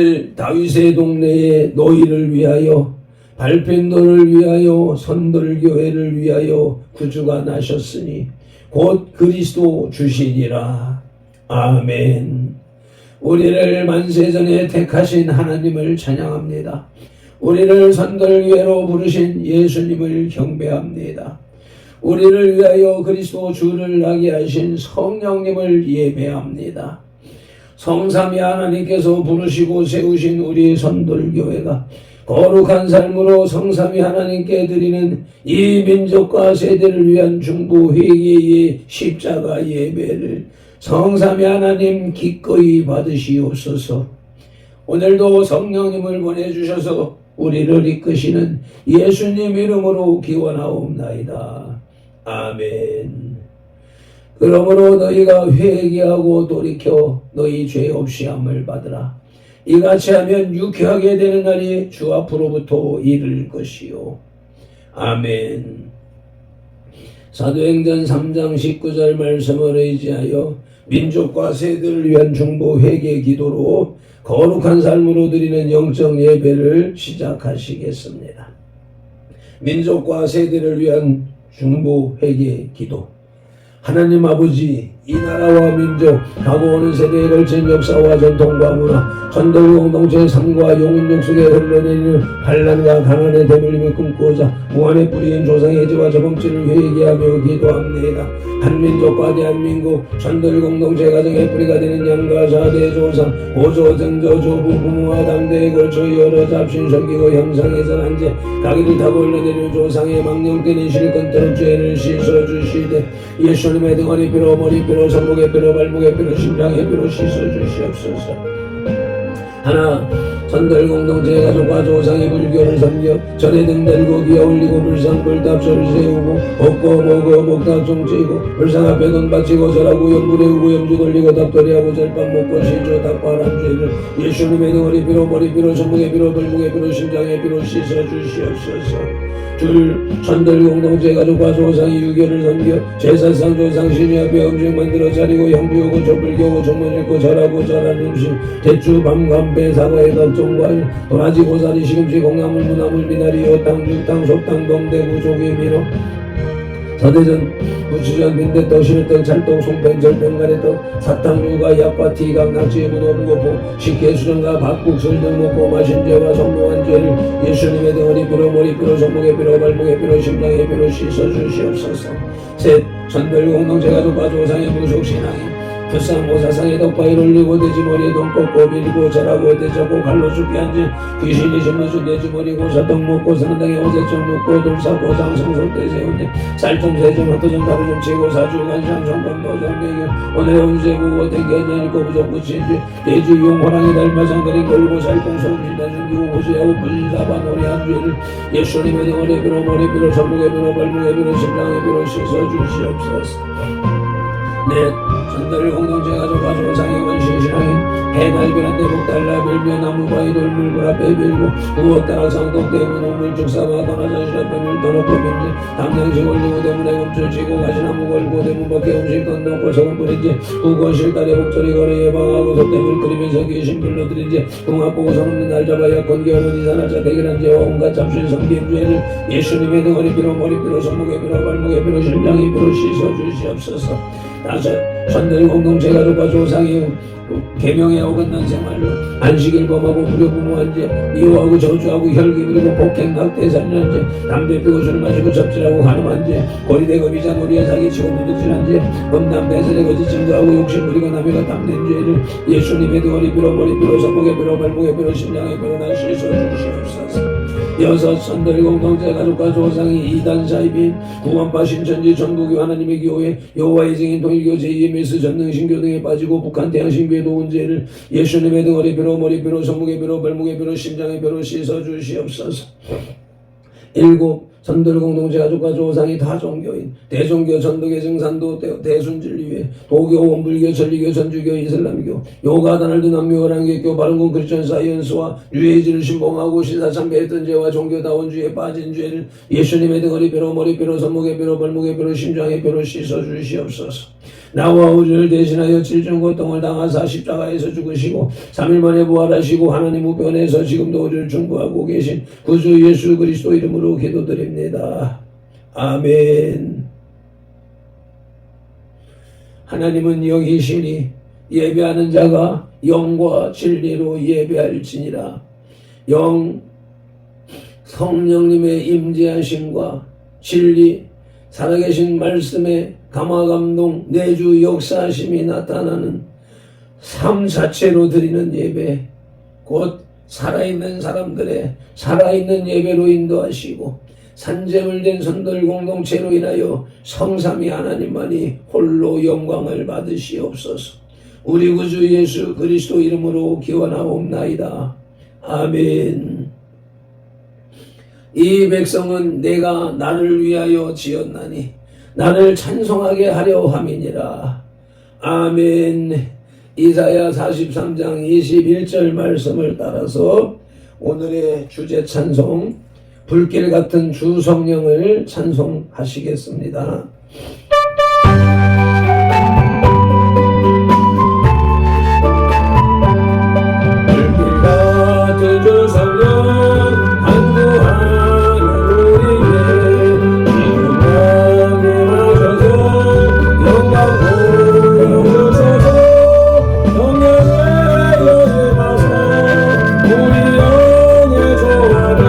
오늘 다윗의 동네에 너희를 위하여 발펜도를 위하여 선돌교회를 위하여 구주가 나셨으니 곧 그리스도 주시니라. 아멘. 우리를 만세전에 택하신 하나님을 찬양합니다. 우리를 선돌교회로 부르신 예수님을 경배합니다. 우리를 위하여 그리스도 주를 나게 하신 성령님을 예배합니다. 성삼위 하나님께서 부르시고 세우신 우리 선돌교회가 거룩한 삶으로 성삼위 하나님께 드리는 이 민족과 세대를 위한 중보 회개의 십자가 예배를 성삼위 하나님 기꺼이 받으시옵소서. 오늘도 성령님을 보내주셔서 우리를 이끄시는 예수님 이름으로 기원하옵나이다. 아멘. 그러므로 너희가 회개하고 돌이켜 너희 죄 없이 함을 받으라. 이같이 하면 유쾌하게 되는 날이 주 앞으로부터 이를 것이요. 아멘. 사도행전 3장 19절 말씀을 의지하여 민족과 세대를 위한 중보 회개 기도로 거룩한 삶으로 드리는 영적 예배를 시작하시겠습니다. 민족과 세대를 위한 중보 회개 기도. 하나님 아버지, 이 나라와 민족, 다가오는 세대에 걸친 역사와 전통과 문화, 선돌 공동체의 삶과 영혼력 속에 흘러내리는 반란과 가난의 대물림을 꿈꾸자 무한의 뿌리인 조상의 지와 저범죄를 회개하며 기도합니다. 한민족과 대한민국, 선돌 공동체 가정의 뿌리가 되는 양가 사대 조상, 고조, 증조, 조부, 부모와 당대에 걸쳐 여러 잡신 섬기고 형상에서 난제 가기를 타고 흘러내리는 조상의 망령되는 실컷도록 죄를 씻어주시되 예수님의 등허리 뼈로 머리 뼈로 손목의 뼈로 발목의 뼈로 심장의 뼈로 씻어주시옵소서. 하나, 선돌 공동체 가족과 조상의 불교를 섬겨 절에 등들고 기어 올리고 불상 불답절을 세우고 먹고 먹어 먹다 종치고 불상 앞에 돈 바치고 절하고 염불에 우고 염주 돌리고 답돌이하고 절밥 먹고 시조 닭바람 죄를 예수님의 등허리 뼈로 머리 뼈로 손목의 뼈로 발목의 뼈로 심장의 뼈로 씻어주시옵소서. 둘, 선돌 공동체 가족과 조상의 유교를 섬겨 제사상 조상 신이 앞에 음식 만들어 차리고 향비우고 촛불 켜고 종문 읽고 절하고 절하는 음식 대추 밤감배 사과의 각종 과일 도라지 고사리 시금치 콩나물 무나물 미나리 여탕 죽탕 속탕 동대구 조개 민어 서대전 부추전 빈대떡 실떡 찰떡 송편 절편 가래떡 사탕 유가 약과 티각 낙지 문어 무거포 식혜 수정과 밥국 설등 먹고 마신 죄와 성묘한 죄를 예수님의 등허리 뼈로 머리 뼈로 손목의 뼈로 발목의 뼈로 심장의 뼈로 씻어주시옵소서. 셋, 선별 공동체 가족과 조상의 무속신앙이 불상모사상에 덕바위를 올리고 돼지머리에 돈 꽂고 빌고 절하고 대접고 갈로 죽게 한지 귀신이 심어준 돼지머리고 사떡 먹고 산당에 어제점 먹고 돌사고 장성솔대 세운데 쌀좀 세좀 핫도좀 가루좀 치고 사주 간장 성검도장 내겨 오늘의 운세부고 댕겨내니고 부족 붙인지 돼지용 호랑이 달마상 그린 걸고 살공 소금신단 숨기고 고수하고 부신사바 노래한 죄를 예수님의 등허리 뼈로 머리 뼈로 손목의 뼈로 발목의 뼈로 심장의 뼈로 씻어주시옵소서. 넷, 선돌 공동체 가족과 조상의 원신신앙인 해달변한 대목 달라 별며 나무바위 돌물불 앞에 빌고 우억다락 상독 대문 우물 죽사마 건화자실에 뼈물 더럽고 빈지 담장식 올리고 대문에 검출치고 가시나무 걸고 대문 밖에 음식 건너고 소금 뿌린지 우건실 딸에 목소리 걸어 예방하고 속대물 끓이면서 귀신 불러들인지 궁합 보고 손없는 날 잡아야 건기하는 이산하자 대결한 죄와 온갖 잡신 섬김 죄를 예수님의 등허리 뼈로 머리 뼈로 손목의 뼈로 발목의 뼈로 심장의 뼈로 씻어주시옵소서. 다섯, 선돌 공동체 가족과 조상의 계명에 어긋난 생활로 안식일 범하고 불효부모한 죄 미워하고 저주하고 혈기 부리고 폭행 낙태 살인한 죄 담배 피고 술 마시고 접질하고 간음한 죄 고리대고 비자놀이에 사기치고 누드질한 죄 범남 배설에 거짓 증거하고 욕심 부리고 남에가 탐낸 죄를 예수님의 등허리 뼈로 머리 뼈로 손목의 뼈로 발목의 뼈로 심장의 뼈로 나 씻어주시옵소서. 여섯, 선돌 공동체 가족과 조상이 이단 사이빈 구원파 신천지 전국교 하나님의 교회 여호와의 증인 통일교 제2MS 전능신교 등에 빠지고 북한 태양신교에 도운 죄를 예수님의 등허리 뼈로 머리 뼈로 손목의 뼈로 발목의 뼈로 심장의 뼈로 씻어주시옵소서. 일곱, 선돌 공동체 가족과 조상이 다종교인 대종교 전도계 증산도 대순진리회 도교 원불교 천리교 천주교 이슬람교 요가단을 둔 남묘란계교 바른군 크리스천 사이언스와 유해지를 신봉하고 신사참배했던 죄와 종교다원주의에 빠진 죄를 예수님의 등허리 뼈로 머리 뼈로 손목의 뼈로 발목의 뼈로 심장의 뼈로 씻어주시옵소서. 나와 우리를 대신하여 질중 고통을 당하사 십자가에서 죽으시고 3일 만에 부활하시고 하나님 우편에서 지금도 우리를 중보하고 계신 구주 예수 그리스도 이름으로 기도드립니다. 아멘. 하나님은 여기시니 예배하는 자가 영과 진리로 예배할지니라. 성령님의 임재하심과 진리, 살아계신 말씀의 감화감동, 내주 역사하심이 나타나는 삶 자체로 드리는 예배, 곧 살아있는 사람들의 살아있는 예배로 인도하시고 산재물된 성들 공동체로 인하여 성삼위 하나님만이 홀로 영광을 받으시옵소서. 우리 구주 예수 그리스도 이름으로 기원하옵나이다. 아멘. 이 백성은 내가 나를 위하여 지었나니 나를 찬송하게 하려 함이니라. 아멘. 이사야 43장 21절 말씀을 따라서 오늘의 주제 찬송, 불길 같은 주 성령을 찬송하시겠습니다. 불길 같은 주 성령 간구하는 우리에게 지금 강림하셔서 영광 보여주셔서 성령의 여기 가서 우리 영의 조화를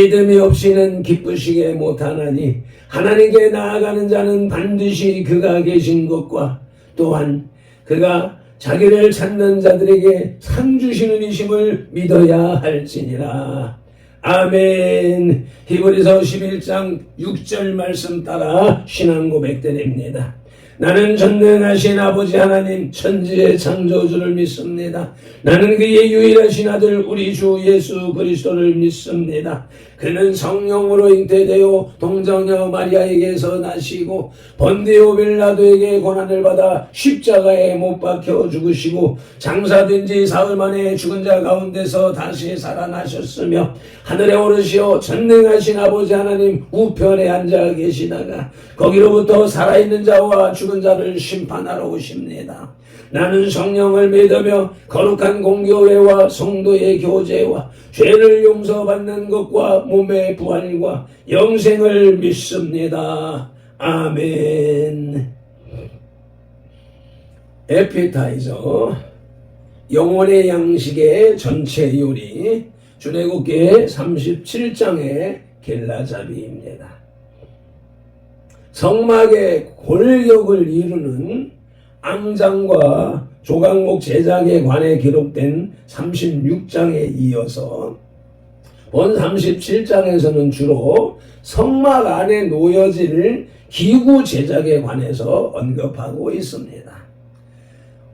믿음이 없이는 기쁘시게 못하나니 하나님께 나아가는 자는 반드시 그가 계신 것과 또한 그가 자기를 찾는 자들에게 상 주시는 이심을 믿어야 할지니라. 아멘. 히브리서 11장 6절 말씀 따라 신앙 고백드립니다. 나는 전능하신 아버지 하나님 천지의 창조주를 믿습니다. 나는 그의 유일하신 아들 우리 주 예수 그리스도를 믿습니다. 그는 성령으로 잉태되어 동정녀 마리아에게서 나시고 본디오 빌라도에게 고난을 받아 십자가에 못 박혀 죽으시고 장사된 지 사흘 만에 죽은 자 가운데서 다시 살아나셨으며 하늘에 오르시어 전능하신 아버지 하나님 우편에 앉아 계시다가 거기로부터 살아있는 자와 죽은 자를 심판하러 오십니다. 나는 성령을 믿으며 거룩한 공교회와 성도의 교제와 죄를 용서받는 것과 몸의 부활과 영생을 믿습니다. 아멘. 에피타이저, 영혼의 양식의 전체 요리, 출애굽기 37장의 겔라잡이입니다. 성막의 골격을 이루는 앙장과 조각목 제작에 관해 기록된 36장에 이어서 본 37장에서는 주로 성막 안에 놓여질 기구 제작에 관해서 언급하고 있습니다.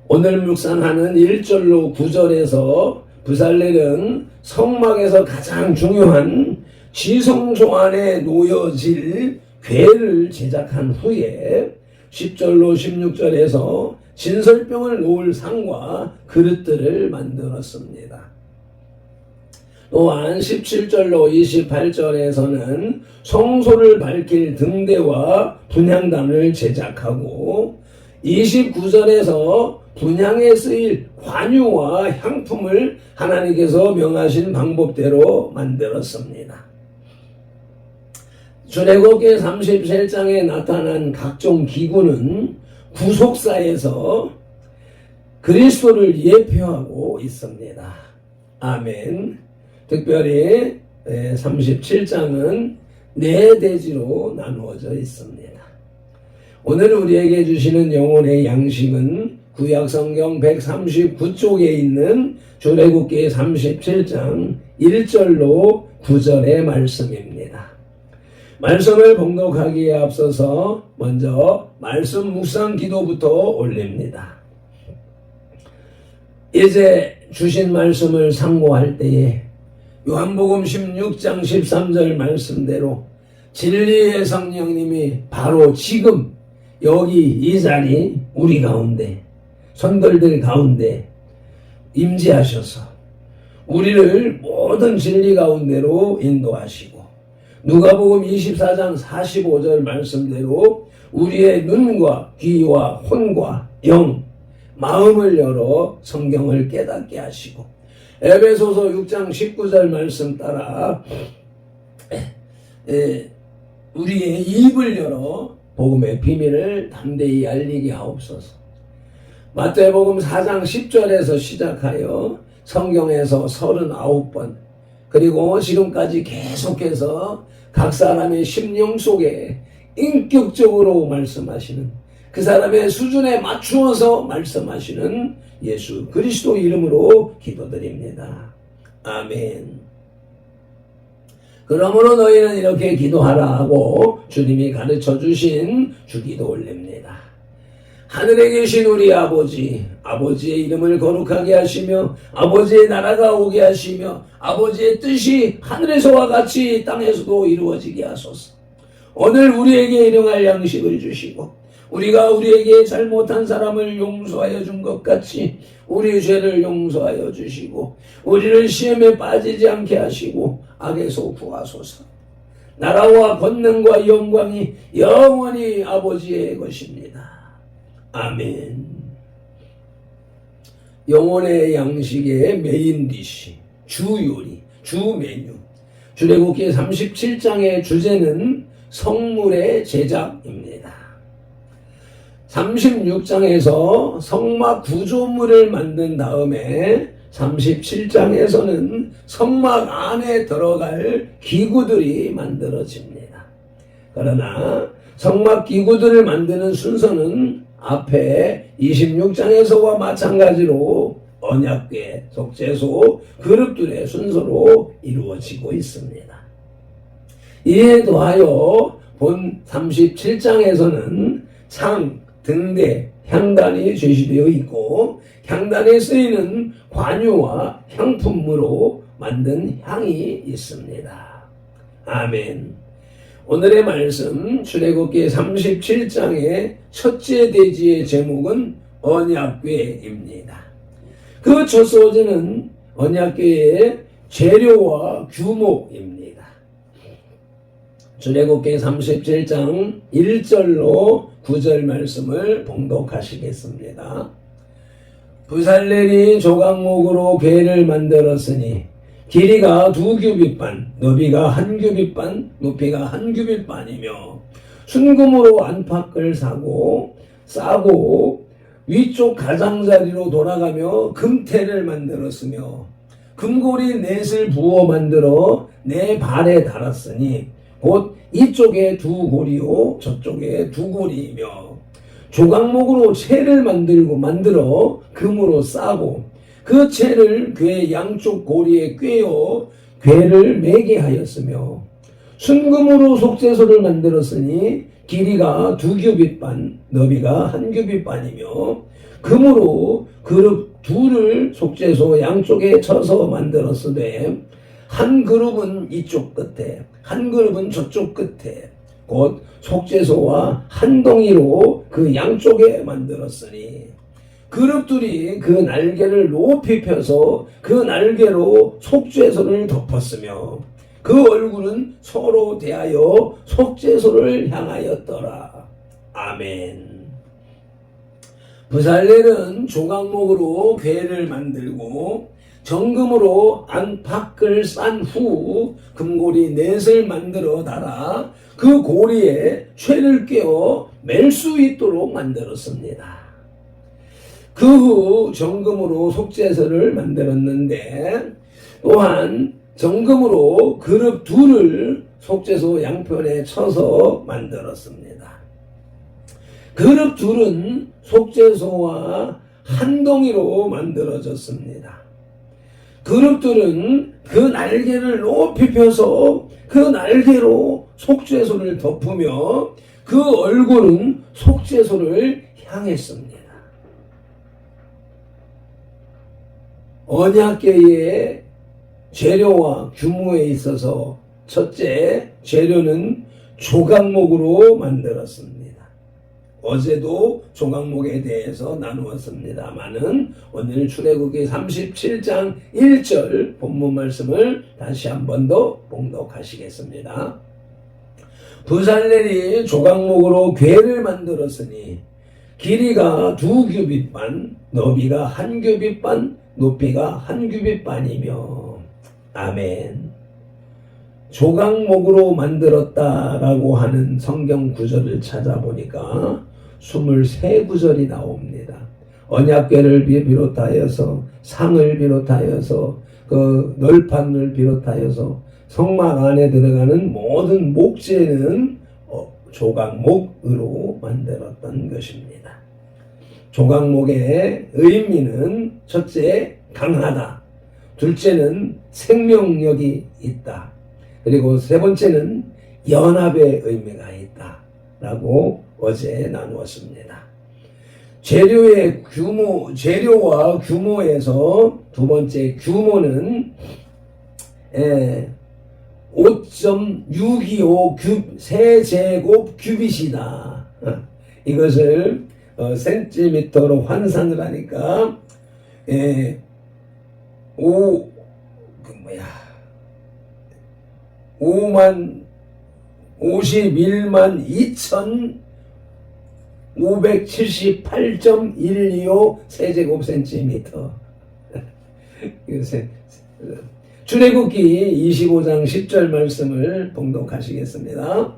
오늘 묵상하는 1절로 9절에서 부살렐은 성막에서 가장 중요한 지성소 안에 놓여질 궤를 제작한 후에 10절로 16절에서 진설병을 놓을 상과 그릇들을 만들었습니다. 또한 17절로 28절에서는 성소를 밝힐 등대와 분향단을 제작하고 29절에서 분향에 쓰일 관유와 향품을 하나님께서 명하신 방법대로 만들었습니다. 출애굽기 37장에 나타난 각종 기구는 구속사에서 그리스도를 예표하고 있습니다. 아멘. 특별히 37장은 4대지로 나누어져 있습니다. 오늘 우리에게 주시는 영혼의 양식은 구약성경 139쪽에 있는 출애굽기 37장 1절로 9절의 말씀입니다. 말씀을 봉독하기에 앞서서 먼저 말씀 묵상 기도부터 올립니다. 이제 주신 말씀을 상고할 때에 요한복음 16장 13절 말씀대로 진리의 성령님이 바로 지금 여기 이 자리 우리 가운데 성도들 가운데 임재하셔서 우리를 모든 진리 가운데로 인도하시고 누가복음 24장 45절 말씀대로 우리의 눈과 귀와 혼과 영, 마음을 열어 성경을 깨닫게 하시고 에베소서 6장 19절 말씀 따라 우리의 입을 열어 복음의 비밀을 담대히 알리게 하옵소서. 마태복음 4장 10절에서 시작하여 성경에서 39번 그리고 지금까지 계속해서 각 사람의 심령 속에 인격적으로 말씀하시는 그 사람의 수준에 맞추어서 말씀하시는 예수 그리스도 이름으로 기도드립니다. 아멘. 그러므로 너희는 이렇게 기도하라 하고 주님이 가르쳐 주신 주기도 올립니다. 하늘에 계신 우리 아버지, 아버지의 이름을 거룩하게 하시며 아버지의 나라가 오게 하시며 아버지의 뜻이 하늘에서와 같이 땅에서도 이루어지게 하소서. 오늘 우리에게 일용할 양식을 주시고 우리가 우리에게 잘못한 사람을 용서하여 준 것 같이 우리 죄를 용서하여 주시고 우리를 시험에 빠지지 않게 하시고 악에서 구하소서. 나라와 권능과 영광이 영원히 아버지의 것입니다. 아멘. 영혼의 양식의 메인 디시, 주 요리, 주 메뉴. 출애굽기 37장의 주제는 성물의 제작입니다. 36장에서 성막 구조물을 만든 다음에 37장에서는 성막 안에 들어갈 기구들이 만들어집니다. 그러나 성막 기구들을 만드는 순서는 앞에 26장에서와 마찬가지로 언약궤, 속죄소, 그릇들의 순서로 이루어지고 있습니다. 이에 더하여 본 37장에서는 창, 등대, 향단이 제시되어 있고 향단에 쓰이는 관유와 향품으로 만든 향이 있습니다. 아멘. 오늘의 말씀 출애굽기 37장의 첫째 대지의 제목은 언약궤입니다. 그 첫 소재는 언약궤의 재료와 규모입니다. 출애굽기 37장 1절로 9절 말씀을 봉독하시겠습니다. 부살렐이 조각목으로 궤를 만들었으니 길이가 2규빗 반, 너비가 1규빗 반, 높이가 1규빗 반이며 순금으로 안팎을 싸고 위쪽 가장자리로 돌아가며 금태를 만들었으며 금고리 넷을 부어 만들어 네 발에 달았으니 곧 이쪽에 2고리요 저쪽에 2고리이며 조각목으로 채를 만들어 금으로 싸고 그 채를 궤 양쪽 고리에 꿰어 궤를 매게 하였으며 순금으로 속죄소를 만들었으니 길이가 2규빗 반, 너비가 1규빗 반이며 금으로 그룹 둘을 속죄소 양쪽에 쳐서 만들었으되 한 그룹은 이쪽 끝에 한 그룹은 저쪽 끝에 곧 속죄소와 한 덩이로 그 양쪽에 만들었으니 그룹들이 그 날개를 높이 펴서 그 날개로 속죄소를 덮었으며 그 얼굴은 서로 대하여 속죄소를 향하였더라. 아멘. 부살렐은 조각목으로 궤를 만들고 정금으로 안팎을 싼 후 금고리 넷을 만들어 달아 그 고리에 채를 꿰어 맬 수 있도록 만들었습니다. 그 후 정금으로 속죄소를 만들었는데 또한 정금으로 그룹 둘을 속죄소 양편에 쳐서 만들었습니다. 그룹 둘은 속죄소와 한 덩이로 만들어졌습니다. 그룹들은 그 날개를 높이 펴서 그 날개로 속죄소를 덮으며 그 얼굴은 속죄소를 향했습니다. 언약궤의 재료와 규모에 있어서 첫째, 재료는 조각목으로 만들었습니다. 어제도 조각목에 대해서 나누었습니다마는 오늘 출애굽기 37장 1절 본문 말씀을 다시 한 번 더 봉독하시겠습니다. 부살렐이 조각목으로 궤를 만들었으니 길이가 2규빗 반, 너비가 1규빗 반, 높이가 1규빗 반이며 아멘. 조각목으로 만들었다라고 하는 성경 구절을 찾아보니까 23구절이 나옵니다. 언약궤를 비롯하여서 상을 비롯하여서 그 널판을 비롯하여서 성막 안에 들어가는 모든 목재는 조각목으로 만들었던 것입니다. 조각목의 의미는 첫째, 강하다. 둘째는 생명력이 있다. 그리고 세 번째는 연합의 의미가 있다. 라고 어제 나누었습니다. 재료와 규모에서 두 번째 규모는 5.625 세제곱 규빗이다. 이것을 센티미터로 환산을 하니까 51만 2,578.125 세제곱 센티미터. 출애굽기 25장 10절 말씀을 봉독하시겠습니다.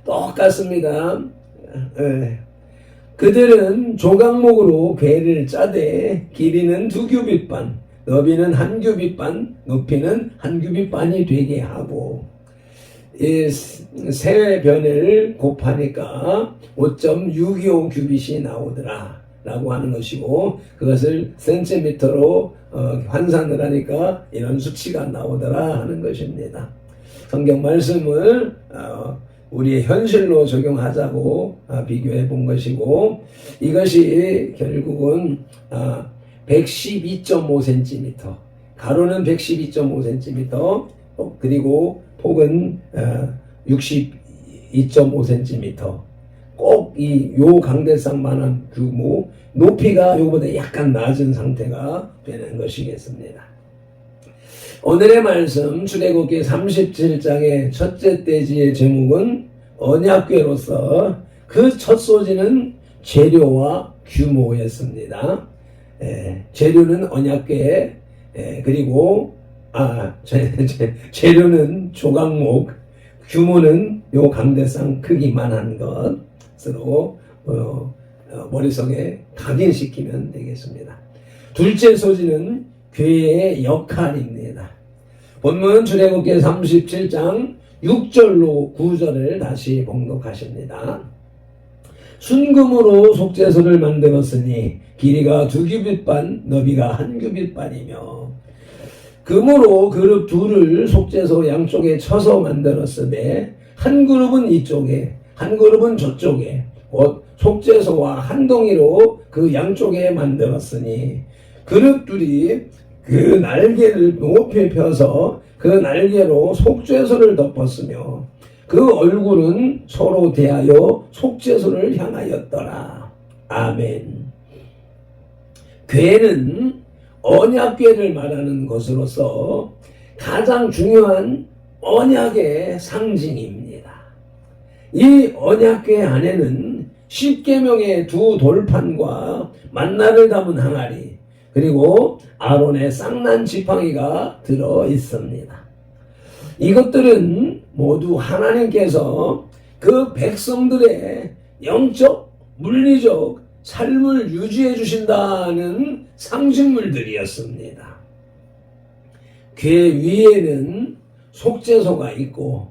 똑같습니다. 그들은 조각목으로 궤를 짜되 길이는 2규빗 반, 너비는 1규빗 반, 높이는 1규빗 반이 되게 하고 이 세 변을 곱하니까 5.625 규빗이 나오더라 라고 하는 것이고 그것을 센티미터로 환산을 하니까 이런 수치가 나오더라 하는 것입니다. 성경 말씀을 우리의 현실로 적용하자고 비교해 본 것이고 이것이 결국은 112.5cm 가로는 112.5cm 그리고 폭은 62.5cm 꼭 요 강대상만한 규모 높이가 요보다 약간 낮은 상태가 되는 것이겠습니다. 오늘의 말씀 출애굽기 37장의 첫째 떼지의 제목은 언약궤로서 그 첫 소지는 재료와 규모였습니다. 재료는 언약궤 그리고 재료는 조각목 규모는 요 강대상 크기만한 것으로 머릿속에 각인시키면 되겠습니다. 둘째 소지는 궤의 역할입니다. 본문 출애굽기 37장 6절로 9절을 다시 봉독하십니다. 순금으로 속죄소를 만들었으니 길이가 2규빗반 너비가 1규빗반이며 금으로 그룹 둘을 속죄소 양쪽에 쳐서 만들었으되 한 그룹은 이쪽에 한 그룹은 저쪽에 곧 속죄소와 한 동이로 그 양쪽에 만들었으니 그룹 둘이 그 날개를 높이 펴서 그 날개로 속죄소를 덮었으며 그 얼굴은 서로 대하여 속죄소를 향하였더라. 아멘. 궤는 언약궤를 말하는 것으로서 가장 중요한 언약의 상징입니다. 이 언약궤 안에는 10계명의 2 돌판과 만나를 담은 항아리 그리고 아론의 쌍난 지팡이가 들어 있습니다. 이것들은 모두 하나님께서 그 백성들의 영적, 물리적 삶을 유지해 주신다는 상징물들이었습니다. 궤 위에는 속죄소가 있고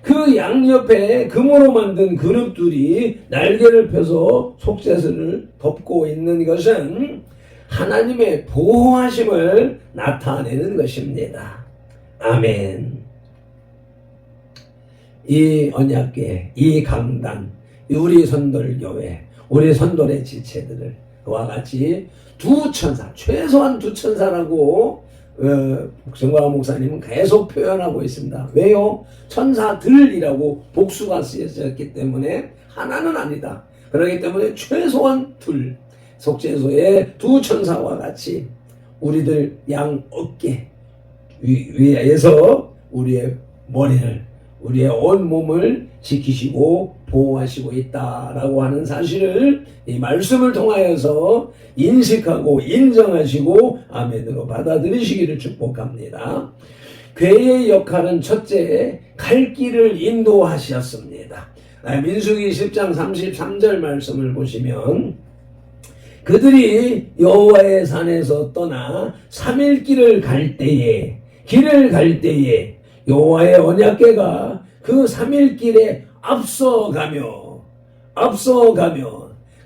그 양옆에 금으로 만든 그룹들이 날개를 펴서 속죄소를 덮고 있는 것은 하나님의 보호하심을 나타내는 것입니다. 아멘. 이 언약궤, 이 강단, 우리 선돌교회, 우리 선돌의 지체들을 그와 같이 2천사, 최소한 2천사라고 복성과 목사님은 계속 표현하고 있습니다. 왜요? 천사들이라고 복수가 쓰여졌기 때문에 하나는 아니다. 그렇기 때문에 최소한 2, 속죄소의 2천사와 같이 우리들 양 어깨 위에서 우리의 머리를 우리의 온 몸을 지키시고 보호하시고 있다라고 하는 사실을 이 말씀을 통하여서 인식하고 인정하시고 아멘으로 받아들이시기를 축복합니다. 궤의 역할은 첫째, 갈 길을 인도하셨습니다. 민수기 10장 33절 말씀을 보시면 그들이 여호와의 산에서 떠나 3일 길을 갈 때에 여호와의 언약궤가 그 3일 길에 앞서가며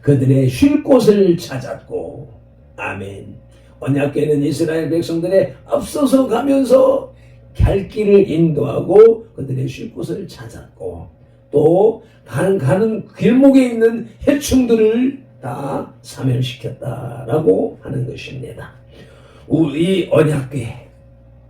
그들의 쉴 곳을 찾았고 아멘. 언약궤는 이스라엘 백성들의 앞서서 가면서 갈 길을 인도하고 그들의 쉴 곳을 찾았고 또 가는 길목에 있는 해충들을 다 사멸시켰다라고 하는 것입니다. 이 언약궤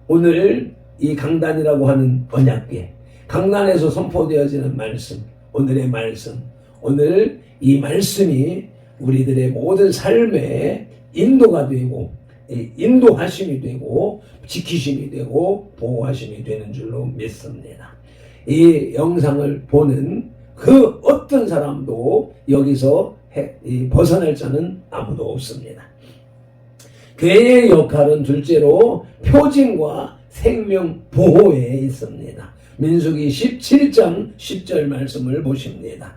오늘 이 강단이라고 하는 언약궤 강단에서 선포되어지는 말씀 오늘의 말씀 오늘 이 말씀이 우리들의 모든 삶에 인도가 되고 인도하심이 되고 지키심이 되고 보호하심이 되는 줄로 믿습니다. 이 영상을 보는 그 어떤 사람도 여기서 벗어날 자는 아무도 없습니다. 궤의 역할은 둘째로 표징과 생명 보호에 있습니다. 민수기 17장 10절 말씀을 보십니다.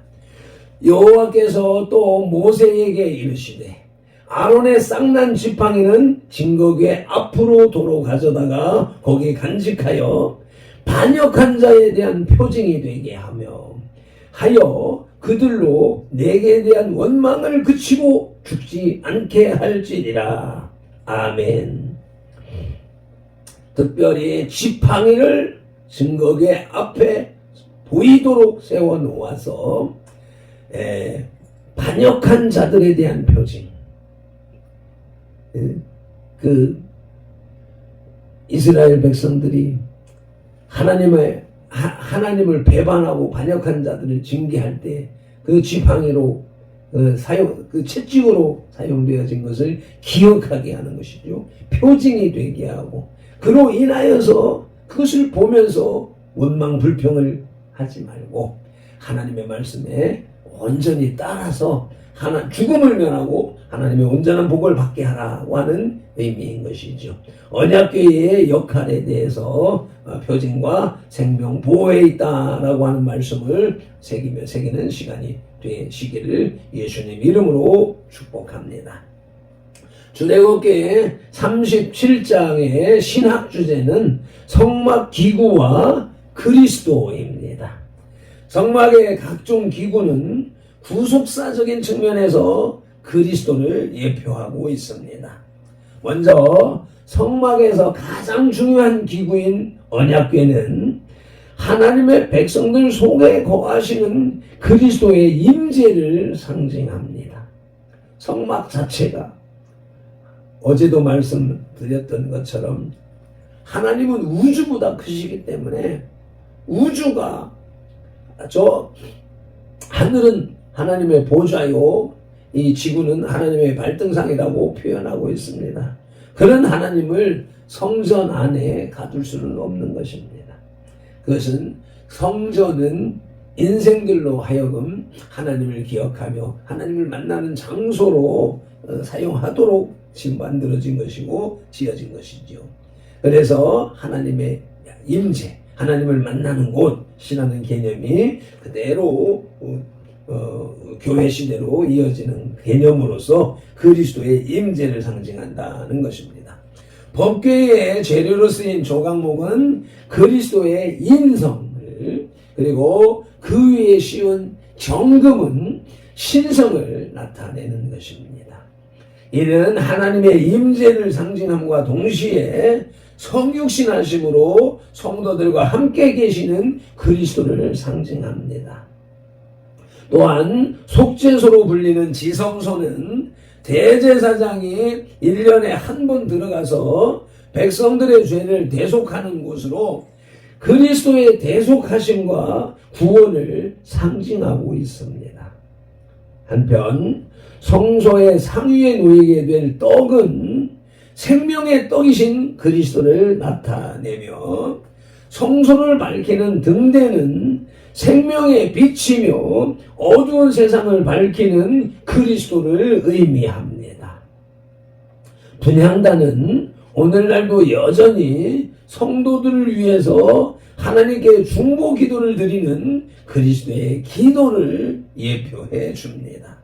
여호와께서 또 모세에게 이르시되 아론의 쌍난 지팡이는 증거궤 앞으로 도로 가져다가 거기 간직하여 반역한 자에 대한 표징이 되게 하여 그들로 내게 대한 원망을 그치고 죽지 않게 할지니라. 아멘. 특별히 지팡이를 증거궤 앞에 보이도록 세워놓아서 반역한 자들에 대한 표징 그 이스라엘 백성들이 하나님을 배반하고 반역한 자들을 징계할 때 그 지팡이로 그 채찍으로 사용되어진 것을 기억하게 하는 것이죠. 표징이 되게 하고 그로 인하여서 그것을 보면서 원망 불평을 하지 말고 하나님의 말씀에 온전히 따라서 죽음을 면하고 하나님의 온전한 복을 받게 하라고 하는 의미인 것이죠. 언약궤의 역할에 대해서 표징과 생명 보호에 있다라고 하는 말씀을 새기는 시간이 되시기를 예수님 이름으로 축복합니다. 출애굽기 37장의 신학 주제는 성막 기구와 그리스도입니다. 성막의 각종 기구는 구속사적인 측면에서 그리스도를 예표하고 있습니다. 먼저 성막에서 가장 중요한 기구인 언약궤는 하나님의 백성들 속에 거하시는 그리스도의 임재를 상징합니다. 성막 자체가 어제도 말씀드렸던 것처럼 하나님은 우주보다 크시기 때문에 우주가 하늘은 하나님의 보좌요, 이 지구는 하나님의 발등상이라고 표현하고 있습니다. 그런 하나님을 성전 안에 가둘 수는 없는 것입니다. 그것은 성전은 인생들로 하여금 하나님을 기억하며 하나님을 만나는 장소로 사용하도록 지금 만들어진 것이고 지어진 것이죠. 그래서 하나님의 임재, 하나님을 만나는 곳이라는 개념이 그대로 교회 시대로 이어지는 개념으로서 그리스도의 임재를 상징한다는 것입니다. 법궤의 재료로 쓰인 조각목은 그리스도의 인성을, 그리고 그 위에 씌운 정금은 신성을 나타내는 것입니다. 이는 하나님의 임재를 상징함과 동시에 성육신하심으로 성도들과 함께 계시는 그리스도를 상징합니다. 또한 속죄소로 불리는 지성소는 대제사장이 1년에 한 번 들어가서 백성들의 죄를 대속하는 곳으로 그리스도의 대속하심과 구원을 상징하고 있습니다. 한편 성소의 상위에 놓이게 될 떡은 생명의 떡이신 그리스도를 나타내며, 성소를 밝히는 등대는 생명의 빛이며 어두운 세상을 밝히는 그리스도를 의미합니다. 분향단은 오늘날도 여전히 성도들을 위해서 하나님께 중보 기도를 드리는 그리스도의 기도를 예표해 줍니다.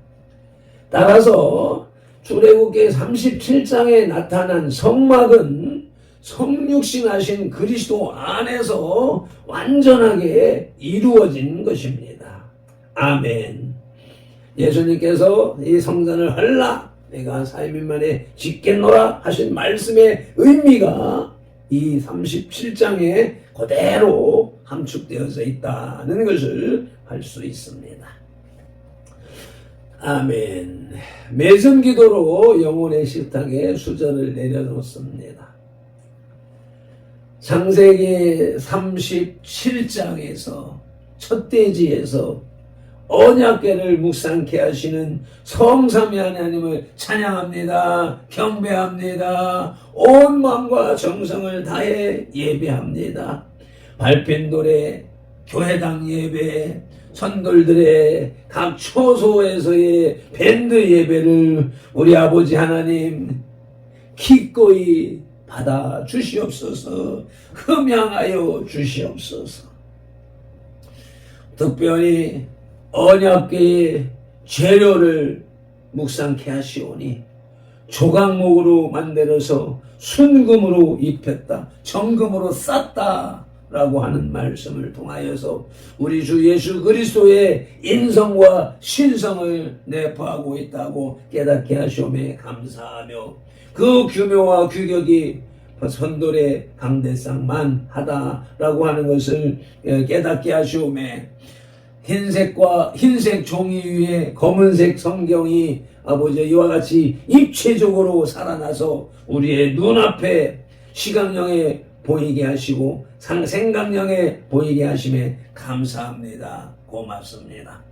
따라서 출애굽기 37장에 나타난 성막은 성육신하신 그리스도 안에서 완전하게 이루어진 것입니다. 아멘. 예수님께서 이 성전을 헐라 내가 4일 만에 짓겠노라 하신 말씀의 의미가 이 37장에 그대로 함축되어져 있다는 것을 알 수 있습니다. 아멘. 매점 기도로 영혼의 식탁에 수저를 내려놓습니다. 창세기 37장에서 첫 대지에서 언약궤를 묵상케 하시는 성삼위 하나님을 찬양합니다. 경배합니다. 온 마음과 정성을 다해 예배합니다. 발표 노래, 교회당 예배, 선돌들의 각 초소에서의 밴드 예배를 우리 아버지 하나님 기꺼이 받아 주시옵소서. 흠양하여 주시옵소서. 특별히 언약궤의 재료를 묵상케 하시오니 조각목으로 만들어서 순금으로 입혔다, 정금으로 쌌다 라고 하는 말씀을 통하여서 우리 주 예수 그리스도의 인성과 신성을 내포하고 있다고 깨닫게 하시오매 감사하며, 그 규모와 규격이 선돌의 강대상만 하다라고 하는 것을 깨닫게 하시오매, 흰색 종이 위에 검은색 성경이 아버지 이와 같이 입체적으로 살아나서 우리의 눈앞에 시각령에 보이게 하시고 생각령에 보이게 하심에 감사합니다. 고맙습니다.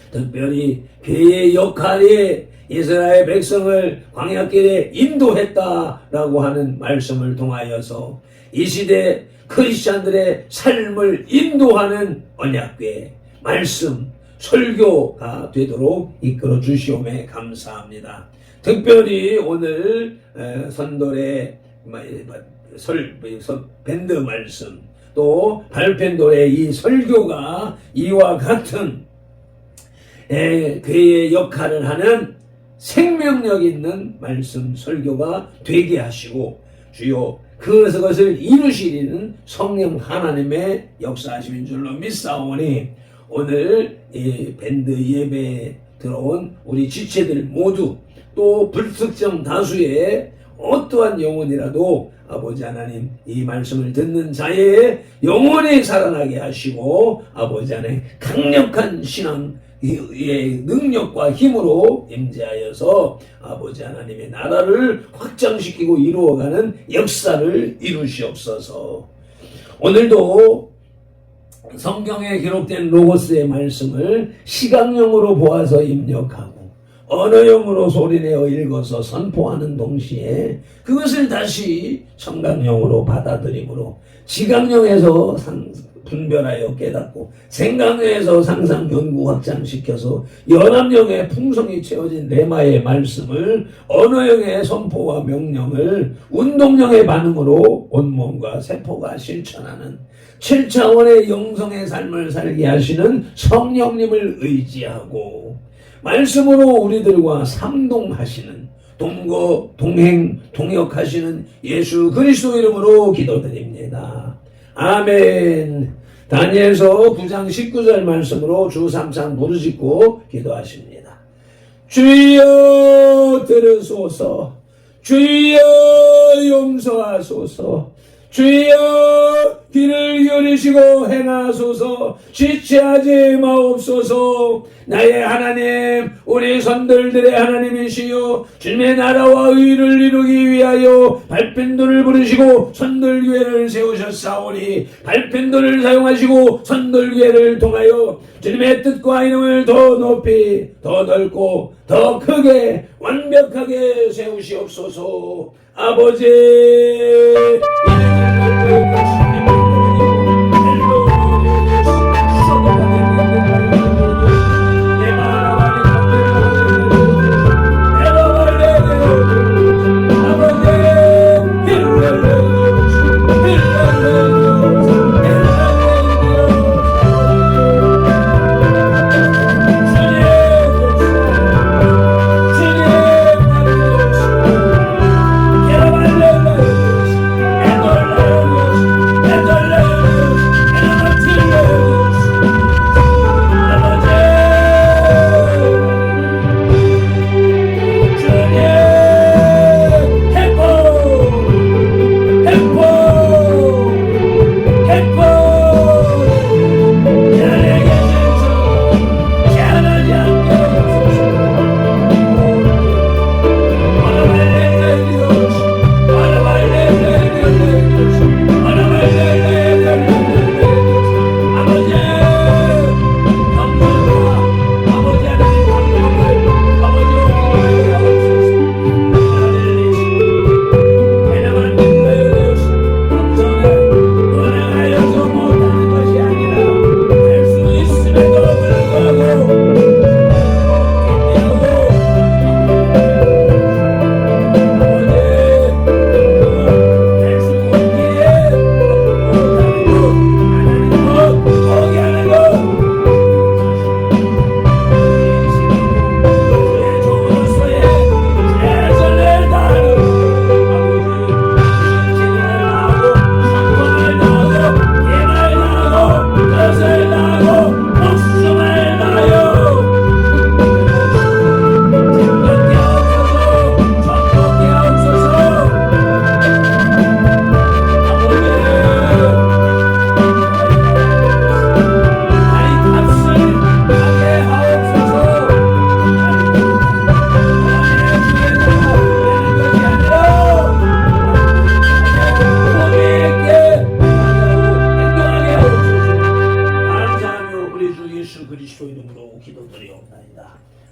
특별히 괴의 역할이 이스라엘 백성을 광야길에 인도했다라고 하는 말씀을 통하여서 이 시대 크리스찬들의 삶을 인도하는 언약궤 말씀 설교가 되도록 이끌어 주시오매 감사합니다. 특별히 오늘 선돌의 밴드 말씀 또 발표노래 이 설교가 이와 같은 괴의 역할을 하는 생명력 있는 말씀 설교가 되게 하시고, 주요 그것을 이루시리는 성령 하나님의 역사하심인 줄로 믿사오니 오늘 이 밴드 예배에 들어온 우리 지체들 모두 또 불특정 다수의 어떠한 영혼이라도 아버지 하나님 이 말씀을 듣는 자의 영혼이 살아나게 하시고 아버지 하나님 강력한 신앙의 능력과 힘으로 임재하여서 아버지 하나님의 나라를 확장시키고 이루어가는 역사를 이루시옵소서. 오늘도 성경에 기록된 로고스의 말씀을 시각용으로 보아서 입력하고 언어용으로 소리내어 읽어서 선포하는 동시에 그것을 다시 청각용으로 받아들임으로 지각용에서 분별하여 깨닫고 생각용에서 상상 연구 확장시켜서 연합용의 풍성이 채워진 레마의 말씀을 언어용의 선포와 명령을 운동용의 반응으로 온몸과 세포가 실천하는 7차원의 영성의 삶을 살게 하시는 성령님을 의지하고 말씀으로 우리들과 상동하시는 동거, 동행, 동역하시는 예수 그리스도 이름으로 기도드립니다. 아멘. 다니엘서 9장 19절 말씀으로 주 3상 부르짖고 기도하십니다. 주여 들으소서, 주여 용서하소서, 주여 귀를 기울이시고 행하소서, 지체하지 마옵소서. 나의 하나님, 우리 선들들의 하나님이시여, 주님의 나라와 의를 이루기 위하여 발펜도를 부르시고 선들교회를 세우셨사오니 발펜도를 사용하시고 선들교회를 통하여 주님의 뜻과 이름을 더 높이, 더 넓고 더 크게 완벽하게 세우시옵소서. 아버지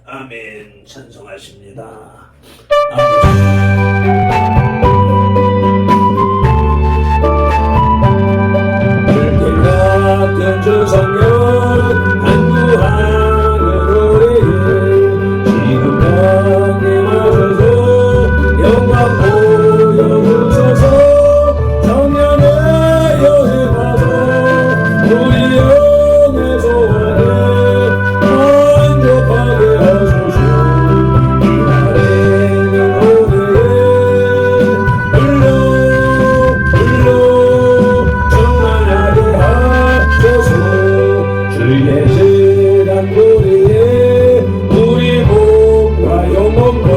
아멘. 찬송하십니다. 물결 같은 주 성령 안주하는 우리의 지금 강림하셔서 영광 보여주셔서 성령의 여행 와서 우리 영의 소원을 만족하게 하소서. 이날에는 오늘에 불러 충만하게 하소서. 주의 도리에 우리 몸과 영혼과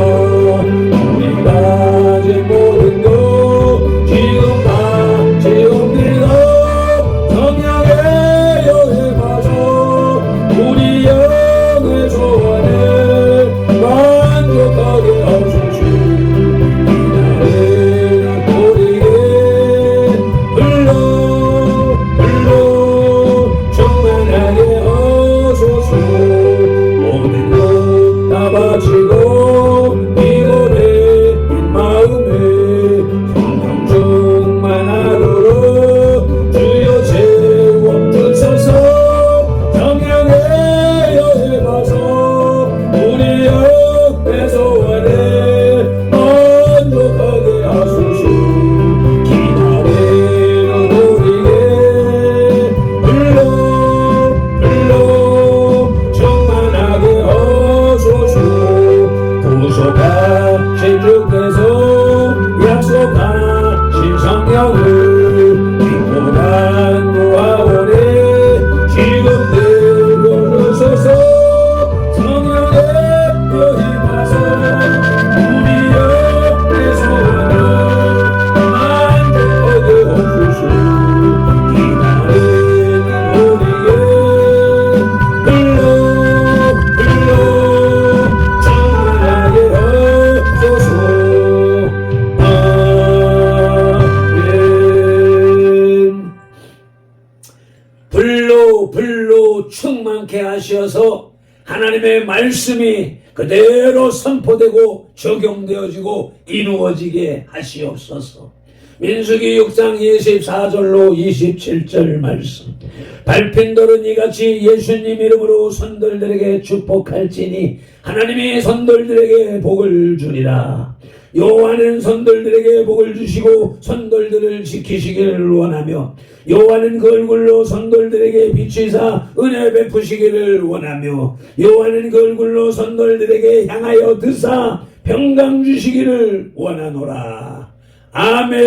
우리 가진 모든 것 지금 같이 옮기고 성령의 영에 빠져 우리 영의 소원을 만족하게 하소서. 이날에는 우리에게 불러 충만하게 하소서. 모든 것 다 바치고 이곳에 빈 마음에 성령 충만하도록 주여 채워주소서. 성령의 여에 가서 우리 영의 소원을 만족하게 하소서. 기다리는 우리에게 불러 충만하게 하소서. 구속하신 주께서 약속하신 성령을 믿고 간구하오니 지금 내려주소서. 성령의 여임하소 우리 영의 소원을 만족하게 하소서. 기다리는 우리에게 불러 충만하게 하소서. 아멘. 불로 충만케 하셔서 하나님의 말씀이 그대로 선포되고 적용되어지고 이루어지게 하시옵소서. 민수기 6장 24절로 27절 말씀. 밟힌 돌은 이같이 예수님 이름으로 선돌들에게 축복할지니 하나님이 선돌들에게 복을 주리라. 여호와는 선돌들에게 복을 주시고 선돌들을 지키시기를 원하며 여호와는 그 얼굴로 선돌들에게 비추사 은혜 베푸시기를 원하며 여호와는 그 얼굴로 선돌들에게 향하여 드사 평강 주시기를 원하노라. 아멘.